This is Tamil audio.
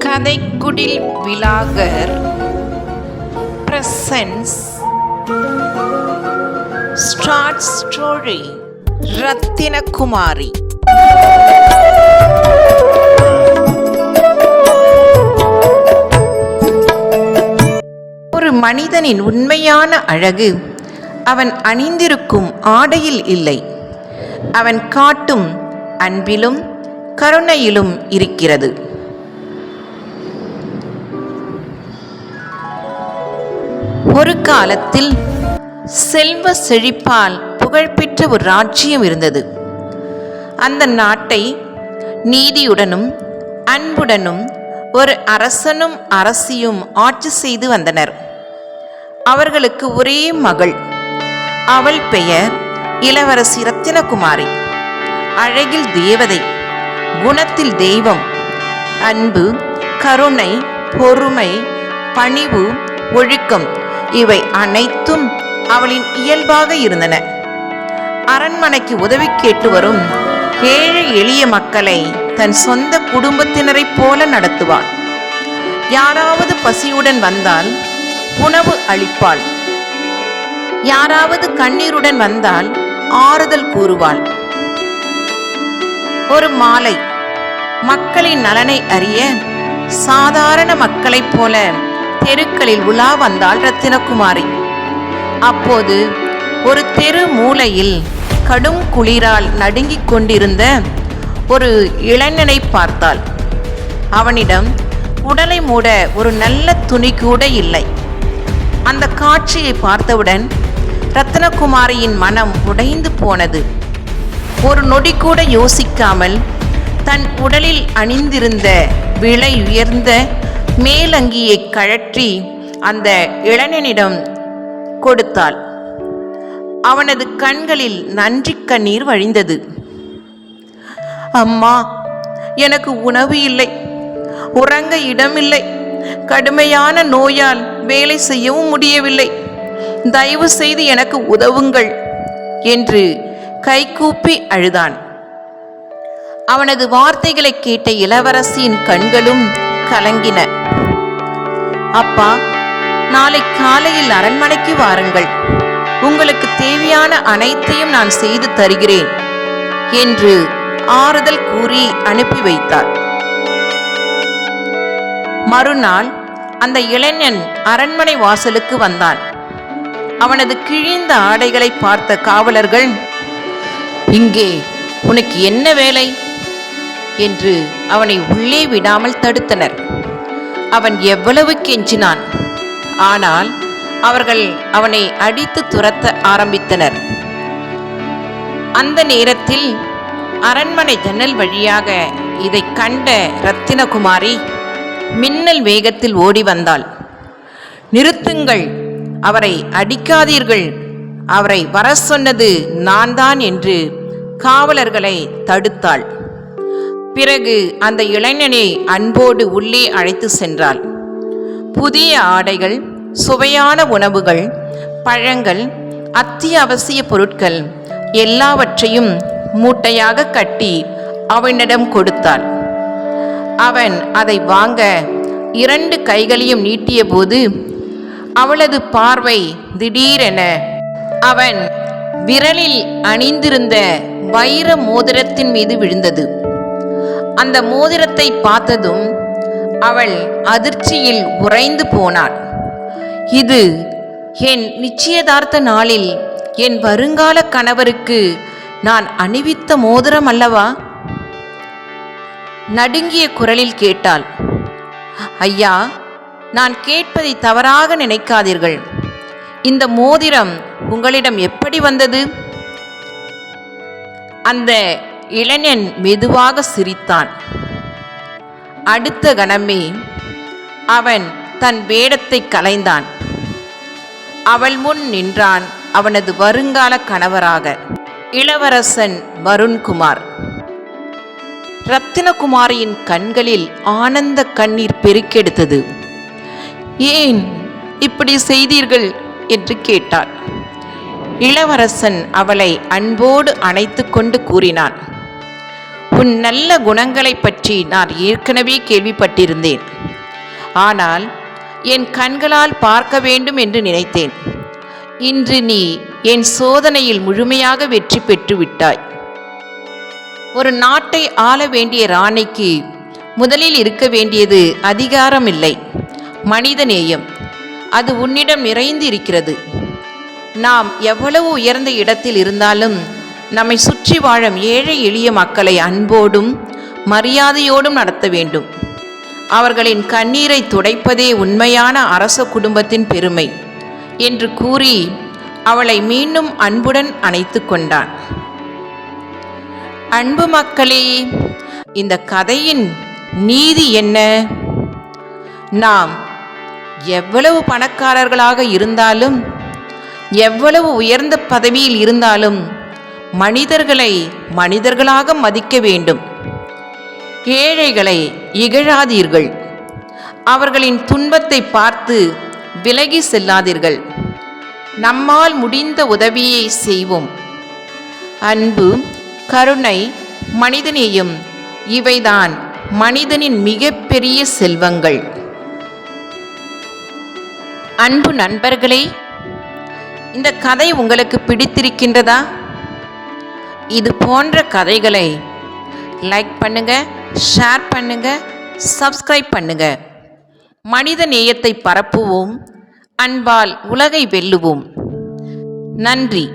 கதைக்குடில் vlogger presents short story Rathinakumari. ஒரு மனிதனின் உண்மையான அழகு அவன் அணிந்திருக்கும் ஆடையில் இல்லை, அவன் காட்டும் அன்பிலும் கருணையிலும் இருக்கிறது. ஒரு காலத்தில் செல்வ செழிப்பால் புகழ்பெற்ற ஒரு ராஜ்யம் இருந்தது. அந்த நாட்டை நீதியுடனும் அன்புடனும் ஒரு அரசனும் அரசியும் ஆட்சி செய்து வந்தனர். அவர்களுக்கு ஒரே மகள். அவள் பெயர் இளவரசி ரத்தினகுமாரி. அழகில் தேவதை, குணத்தில் தெய்வம். அன்பு, கருணை, பொறுமை, பணிவு, ஒழுக்கம் இவை அனைத்தும் அவளின் இயல்பாக இருந்தன. அரண்மனைக்கு உதவி கேட்டு வரும் ஏழை எளிய மக்களை தன் சொந்த குடும்பத்தினரைப் போல நடத்துவாள். யாராவது பசியுடன் வந்தால் உணவு அளிப்பாள். யாராவது கண்ணீருடன் வந்தால் ஆறுதல் கூறுவாள். ஒரு மாலை மக்களின் நலனை அறிய சாதாரண மக்களைப் போல தெருக்களில் உலா வந்தாள் ரத்தினகுமாரி. அப்போது ஒரு தெரு மூலையில் கடும் குளிரால் நடுங்கிக் கொண்டிருந்த ஒரு இளைஞனை பார்த்தாள். அவனிடம் உடலை மூட ஒரு நல்ல துணி கூட இல்லை. அந்த காட்சியை பார்த்தவுடன் ரத்தினகுமாரியின் மனம் உடைந்து போனது. ஒரு நொடி கூட யோசிக்காமல் தன் உடலில் அணிந்திருந்த விலை உயர்ந்த மேலங்கியை கழற்றி அந்த இளைஞனிடம் கொடுத்தாள். அவனது கண்களில் நன்றி கண்ணீர் வழிந்தது. அம்மா, எனக்கு உணவு இல்லை, உறங்க இடமில்லை, கடுமையான நோயால் வேலை செய்யவும் முடியவில்லை, தயவு செய்து எனக்கு உதவுங்கள் என்று கைகூப்பி அழுதான். அவனது வார்த்தைகளை கேட்ட இளவரசியின் கண்களும் கலங்கின. அப்பா, நாளை காலையில் அரண்மனைக்கு வாருங்கள், உங்களுக்கு தேவையான அனைத்தையும் நான் செய்து தருகிறேன் என்று ஆறுதல் கூறி அனுப்பி வைத்தார். மறுநாள் அந்த இளைஞன் அரண்மனை வாசலுக்கு வந்தான். அவனது கிழிந்த ஆடைகளை பார்த்த காவலர்கள், இங்கே உனக்கு என்ன வேலை என்று அவனை உள்ளே விடாமல் தடுத்தனர். அவன் எவ்வளவு கெஞ்சினான், ஆனால் அவர்கள் அவனை அடித்து துரத்த ஆரம்பித்தனர். அந்த நேரத்தில் அரண்மனை ஜன்னல் வழியாக இதை கண்ட ரத்தினகுமாரி மின்னல் வேகத்தில் ஓடி வந்தாள். நிறுத்துங்கள், அவரை அடிக்காதீர்கள், அவரை வர சொன்னது நான் தான் என்று காவலர்களை தடுத்தாள். பிறகு அந்த இளைஞனை அன்போடு உள்ளே அழைத்து சென்றாள். புதிய ஆடைகள், சுவையான உணவுகள், பழங்கள், அத்தியாவசிய பொருட்கள் எல்லாவற்றையும் மூட்டையாக கட்டி அவனிடம் கொடுத்தாள். அவன் அதை வாங்க 2 கைகளையும் நீட்டிய போது அவளது பார்வை திடீரென அவன் விரலில் அணிந்திருந்த வைர மோதிரத்தின் மீது விழுந்தது. அந்த மோதிரத்தை பார்த்ததும் அவள் அதிர்ச்சியில் உறைந்து போனாள். இது என் நிச்சயதார்த்த நாளில் என் வருங்கால கணவருக்கு நான் அணிவித்த மோதிரம் அல்லவா? நடுங்கிய குரலில் கேட்டாள். ஐயா, நான் கேட்பதை தவறாக நினைக்காதீர்கள். இந்த மோதிரம் உங்களிடம் எப்படி வந்தது? அந்த இளைஞன் மெதுவாக சிரித்தான். அடுத்த கணமே அவன் தன் வேடத்தை களைந்தான். அவள் முன் நின்றான் அவனது வருங்கால கணவராக, இளவரசன் வருண்குமார். ரத்தினகுமாரியின் கண்களில் ஆனந்த கண்ணீர் பெருக்கெடுத்தது. ஏன் இப்படி செய்தீர்கள் என்று கேட்டாள். இளவரசன் அவளை அன்போடு அணைத்து கொண்டு கூறினான், உன் நல்ல குணங்களைப் பற்றி நான் ஏற்கனவே கேள்விப்பட்டிருந்தேன். ஆனால் என் கண்களால் பார்க்க வேண்டும் என்று நினைத்தேன். இன்று நீ என் சோதனையில் முழுமையாக வெற்றி பெற்று விட்டாய். ஒரு நாட்டை ஆள வேண்டிய ராணிக்கு முதலில் இருக்க வேண்டியது அதிகாரம் இல்லை, மனிதநேயம். அது உன்னிடம் நிறைந்து இருக்கிறது. நாம் எவ்வளவு உயர்ந்த இடத்தில் இருந்தாலும் நம்மை சுற்றி வாழும் ஏழை எளிய மக்களை அன்போடும் மரியாதையோடும் நடத்த வேண்டும். அவர்களின் கண்ணீரை துடைப்பதே உண்மையான அரச குடும்பத்தின் பெருமை என்று கூறி அவளை மீண்டும் அன்புடன் அணைத்து கொண்டான். அன்பு மக்களே, இந்த கதையின் நீதி என்ன? நாம் எவ்வளவு பணக்காரர்களாக இருந்தாலும், எவ்வளவு உயர்ந்த பதவியில் இருந்தாலும் மனிதர்களை மனிதர்களாக மதிக்க வேண்டும். ஏழைகளை இகழாதீர்கள். அவர்களின் துன்பத்தை பார்த்து விலகி செல்லாதீர்கள். நம்மால் முடிந்த உதவியை செய்வோம். அன்பு, கருணை, மனிதநேயம் இவைதான் மனிதனின் மிகப்பெரிய செல்வங்கள். அன்பு நண்பர்களே, இந்த கதை உங்களுக்கு பிடித்திருக்கின்றதா? இது போன்ற கதைகளை லைக் பண்ணுங்க, ஷேர் பண்ணுங்க, சப்ஸ்கிரைப் பண்ணுங்க. மனித நேயத்தை பரப்புவோம். அன்பால் உலகை வெல்லுவோம். நன்றி.